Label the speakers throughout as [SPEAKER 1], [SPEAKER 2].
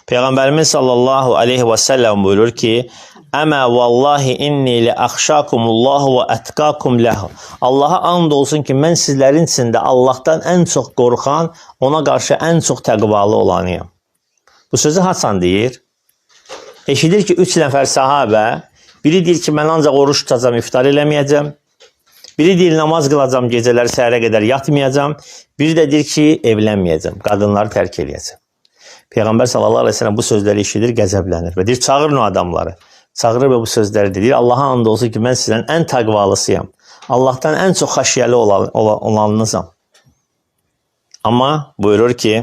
[SPEAKER 1] Peyğəmbərimiz sallallahu aleyhi və səlləm buyurur ki, Əmə vallahi inni li əxşakumullahu və ətqakum ləhu. Allaha and olsun ki, mən sizlərin içində Allahdan ən çox qorxan, ona qarşı ən çox təqvalı olanıyam. Bu sözü Hasan deyir. Eşidir ki, 3 nəfər sahabə, biri deyir ki, mən ancaq oruç tutacam, iftar eləməyəcəm. Biri deyir, namaz qılacam, gecələri səhərə qədər yatmayacam. Biri də deyir ki, evlənməyəcəm, qadınları tərk eləyəcəm. Peyğəmbər sallallahu aleyhi ve sellem bu sözləri eşidir, qəzəblənir və deyir, çağırın o adamları. Çağırır və bu sözləri deyir, Allaha and olsun ki, mən sizdən ən təqvalısıyam. Allahdan ən çox xəşyəli olanınızam. Amma buyurur ki,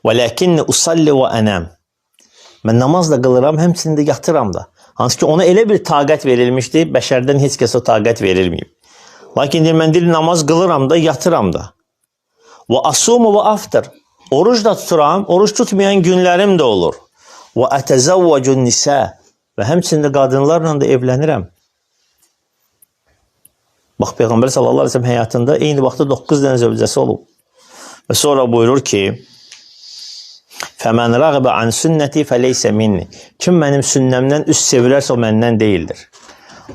[SPEAKER 1] وَلَكِنِّ usalli və ənəm. Mən namaz da qılıram, həmçində yatıram da. Hansı ki, ona elə bir taqət verilmişdi, bəşərdən heç kəs o taqət verilməyib. Lakin deyir, mən deyir, namaz qılıram da, yatıram da. Və asumu və aftir. Oruç da tuturam, oruç tutmayan günlərim də olur. Və ətəzəvvəcun nisə. Və həmçində qadınlarla da evlənirəm. Bax, Peyğəmbər sallallahu aleyhi ve sellem həyatında eyni vaxtda 9 dənə zövcəsi olub. Və sonra buyurur ki, فَمَنْ رَغِبَ عَنْ sünnəti فَلَيْسَ minni. Kim mənim sünnəmdən üst sevilərsə o məndən deyildir.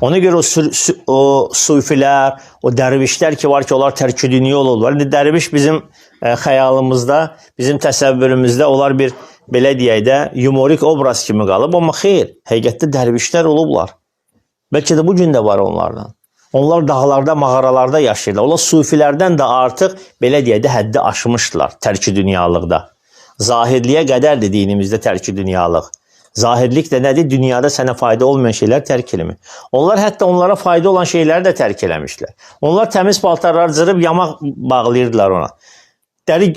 [SPEAKER 1] Ona görə o sufilər, o dərvişlər ki var ki, onlar tərk-i dünya olurlar. İndi dərviş bizim xəyalımızda, bizim təsəvvürümüzdə onlar bir, belə deyək də, yumorik obraz kimi qalıb. Amma xeyr, həqiqətdə dərvişlər olublar. Bəlkə də bu gün də var onlardan. Onlar dağlarda, mağaralarda yaşayırlar. Onlar sufilərdən də artıq, belə deyək də, həddi aşmışdılar tərk-i dünyalıqda. Zahirliyə qədərdir dinimizdə tərk-i dünyalıq. Zahirlik də nədir? Dünyada sənə fayda olmayan şeylər tərk eləmir. Onlar hətta onlara fayda olan şeyləri də tərk eləmişlər. Onlar təmiz paltarları cırıb yamaq bağlayırdılar ona. Dəri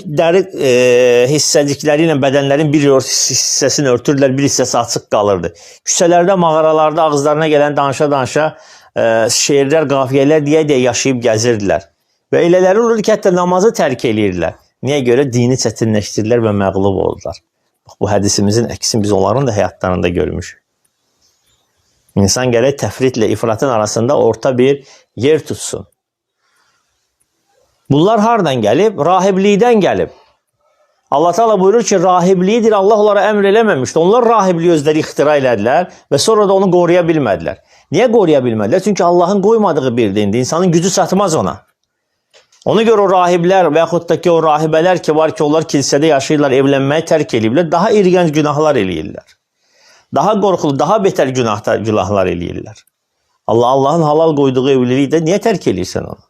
[SPEAKER 1] hissəcikləri ilə bədənlərin bir hissəsini örtürdülər, bir hissəsi açıq qalırdı. Küçələrdə, mağaralarda ağızlarına gələn danışa-danışa şeirlər, qafiyələr deyə yaşayıb gəzirdilər. Və elələri olur ki, hətta namazı tərk eləyirdilər. Niyə görə? Dini çətinləşdirdilər və məğlub oldular. Bu hədisimizin əksin biz onların da həyatlarında görmüşük. İnsan gərək təfritlə ifratın arasında orta bir yer tutsun. Bunlar hardan gəlib? Rahiblikdən gəlib. Allah Teala buyurur ki, rahibliyidir, Allah onlara əmr eləməmişdi. Onlar rahibliyi özləri ixtira elədilər və sonra da onu qoruya bilmədilər. Niyə qoruya bilmədilər? Çünki Allahın qoymadığı bir dindir. İnsanın gücü çatmaz ona. Ona görə o rahiblər və yaxud da ki, o rahibələr ki var ki, onlar kilsədə yaşayırlar, evlənməyi tərk eləyirlər, daha irgənc günahlar eləyirlər. Daha qorxulu, daha betər günahlar eləyirlər. Allahın halal qoyduğu evlilikdə niyə tərk eləyirsən onu?